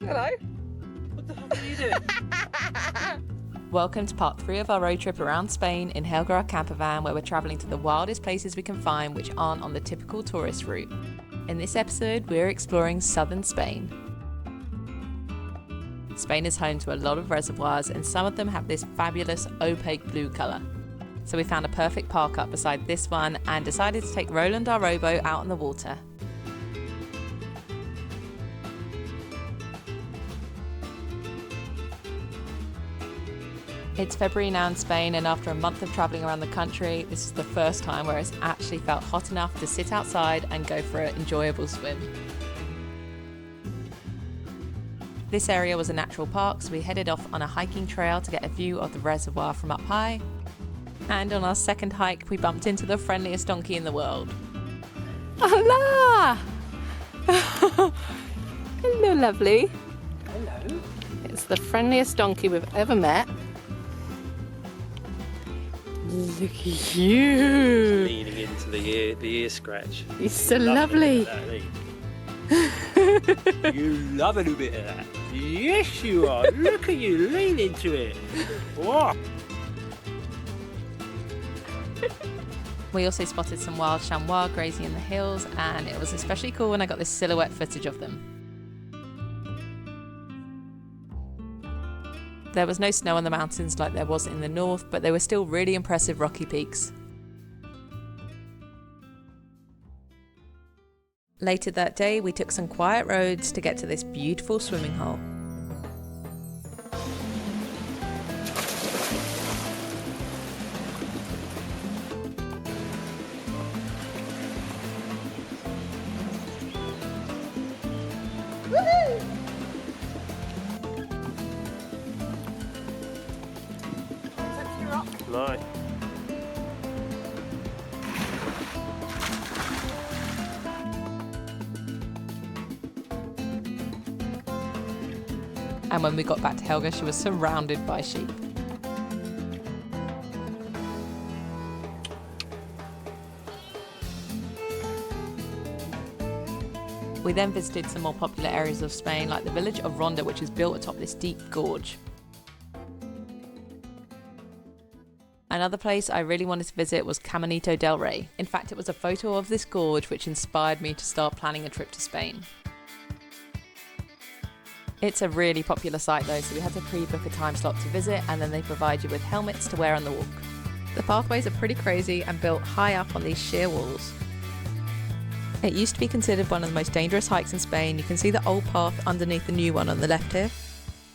Hello. What the fuck are you doing? Welcome to part 3 of our road trip around Spain in Helga campervan, where we're travelling to the wildest places we can find which aren't on the typical tourist route. In this episode, we're exploring southern Spain. Spain is home to a lot of reservoirs, and some of them have this fabulous opaque blue colour. So we found a perfect park up beside this one and decided to take Roland our rowboat out on the water. It's February now in Spain, and after a month of travelling around the country, this is the first time where it's actually felt hot enough to sit outside and go for an enjoyable swim. This area was a natural park, so we headed off on a hiking trail to get a view of the reservoir from up high. And on our second hike, we bumped into the friendliest donkey in the world. Hola! Hello, lovely. Hello. It's the friendliest donkey we've ever met. Look at you. Leaning into the ear scratch. He's so lovely. You love a little bit of that. Yes, you are. Look at you, lean into it. Whoa. We also spotted some wild chamois grazing in the hills, and it was especially cool when I got this silhouette footage of them. There was no snow on the mountains like there was in the north, but they were still really impressive rocky peaks. Later that day, we took some quiet roads to get to this beautiful swimming hole. No. And when we got back to Helga, she was surrounded by sheep. We then visited some more popular areas of Spain, like the village of Ronda, which is built atop this deep gorge. Another place I really wanted to visit was Caminito del Rey. In fact, it was a photo of this gorge which inspired me to start planning a trip to Spain. It's a really popular site though, so we had to pre-book a time slot to visit, and then they provide you with helmets to wear on the walk. The pathways are pretty crazy and built high up on these sheer walls. It used to be considered one of the most dangerous hikes in Spain. You can see the old path underneath the new one on the left here.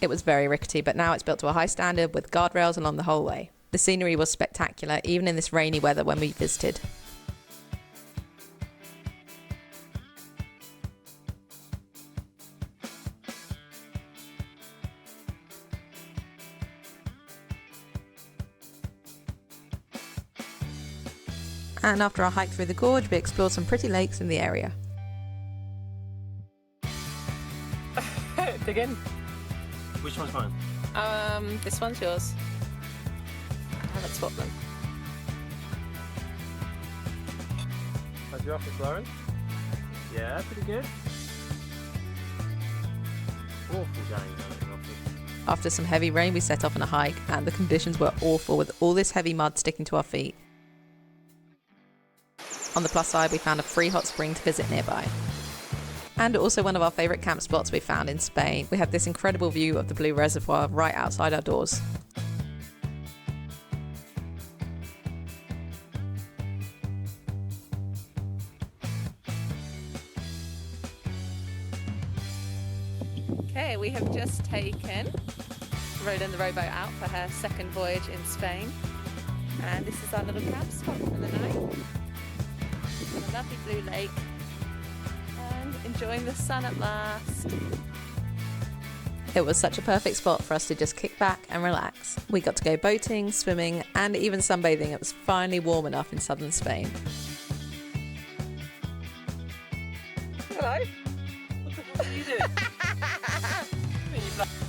It was very rickety, but now it's built to a high standard with guardrails along the whole way. The scenery was spectacular, even in this rainy weather when we visited. And after our hike through the gorge, we explored some pretty lakes in the area. Dig in. Which one's mine? This one's yours. I haven't swapped them. How's your office, Lauren? Yeah, pretty good. Awful James in the office. After some heavy rain, we set off on a hike, and the conditions were awful with all this heavy mud sticking to our feet. On the plus side, we found a free hot spring to visit nearby. And also one of our favourite camp spots we found in Spain. We have this incredible view of the blue reservoir right outside our doors. Okay, we have just taken Roland the rowboat out for her second voyage in Spain. And this is our little camp spot for the night. A lovely blue lake. And enjoying the sun at last. It was such a perfect spot for us to just kick back and relax. We got to go boating, swimming, and even sunbathing. It was finally warm enough in southern Spain. Hello. What the fuck are you doing?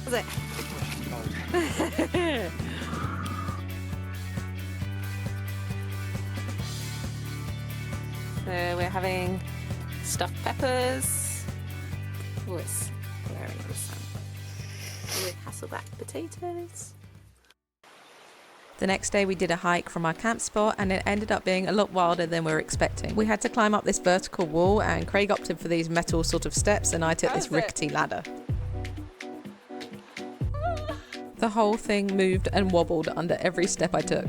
Was it? So we're having stuffed peppers. Oh, it's glaring in the sun. Hasselback potatoes. The next day we did a hike from our camp spot and it ended up being a lot wilder than we were expecting. We had to climb up this vertical wall and Craig opted for these metal sort of steps and I took this rickety ladder. The whole thing moved and wobbled under every step I took.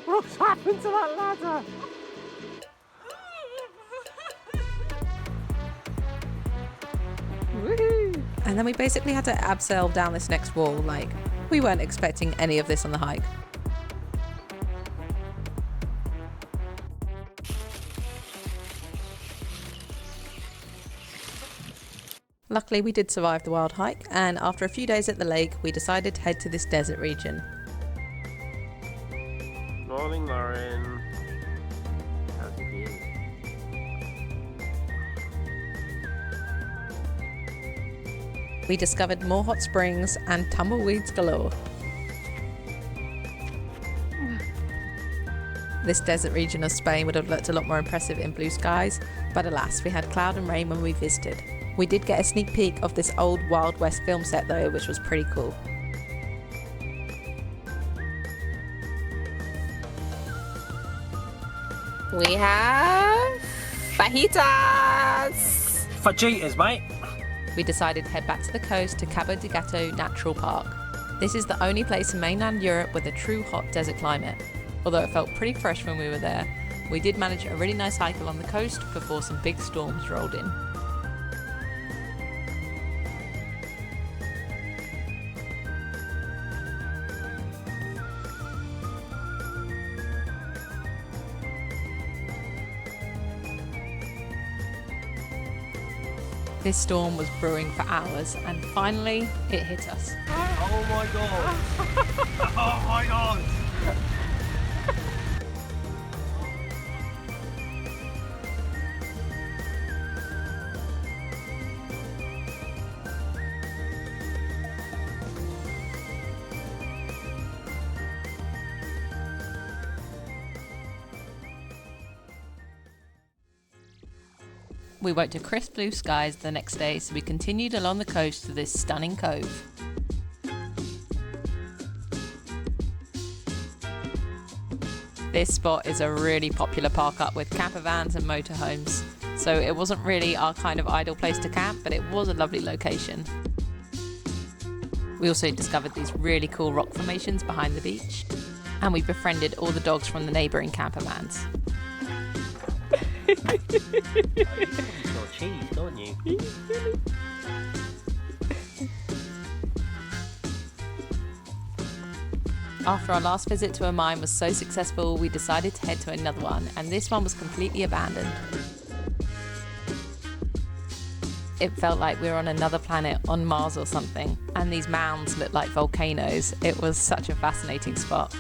What's happened to that ladder? Woohoo! And then we basically had to abseil down this next wall, like we weren't expecting any of this on the hike. Luckily we did survive the wild hike, and after a few days at the lake we decided to head to this desert region. Morning, Lauren. How's the view? We discovered more hot springs and tumbleweeds galore. This desert region of Spain would have looked a lot more impressive in blue skies, but alas, we had cloud and rain when we visited. We did get a sneak peek of this old Wild West film set though, which was pretty cool. We have fajitas. Fajitas, mate. We decided to head back to the coast to Cabo de Gato Natural Park. This is the only place in mainland Europe with a true hot desert climate. Although it felt pretty fresh when we were there, we did manage a really nice hike along the coast before some big storms rolled in. This storm was brewing for hours and finally it hit us. Oh my god! Oh my god! We woke to crisp blue skies the next day, so we continued along the coast to this stunning cove. This spot is a really popular park up with campervans and motorhomes, so it wasn't really our kind of ideal place to camp, but it was a lovely location. We also discovered these really cool rock formations behind the beach, and we befriended all the dogs from the neighbouring campervans. You smell cheese, don't you? After our last visit to a mine was so successful, we decided to head to another one, and this one was completely abandoned. It felt like we were on another planet, on Mars or something, and these mounds looked like volcanoes. It was such a fascinating spot.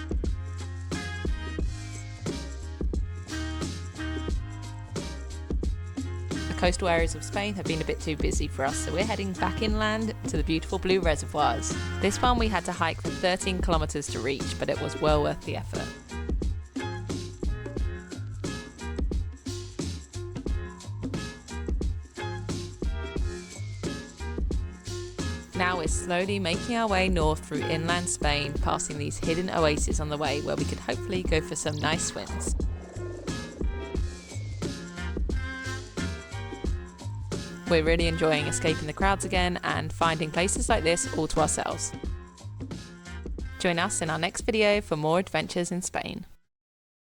The coastal areas of Spain have been a bit too busy for us, so we're heading back inland to the beautiful blue reservoirs. This one we had to hike for 13 kilometers to reach, but it was well worth the effort. Now we're slowly making our way north through inland Spain, passing these hidden oases on the way where we could hopefully go for some nice swims. We're really enjoying escaping the crowds again and finding places like this all to ourselves. Join us in our next video for more adventures in Spain.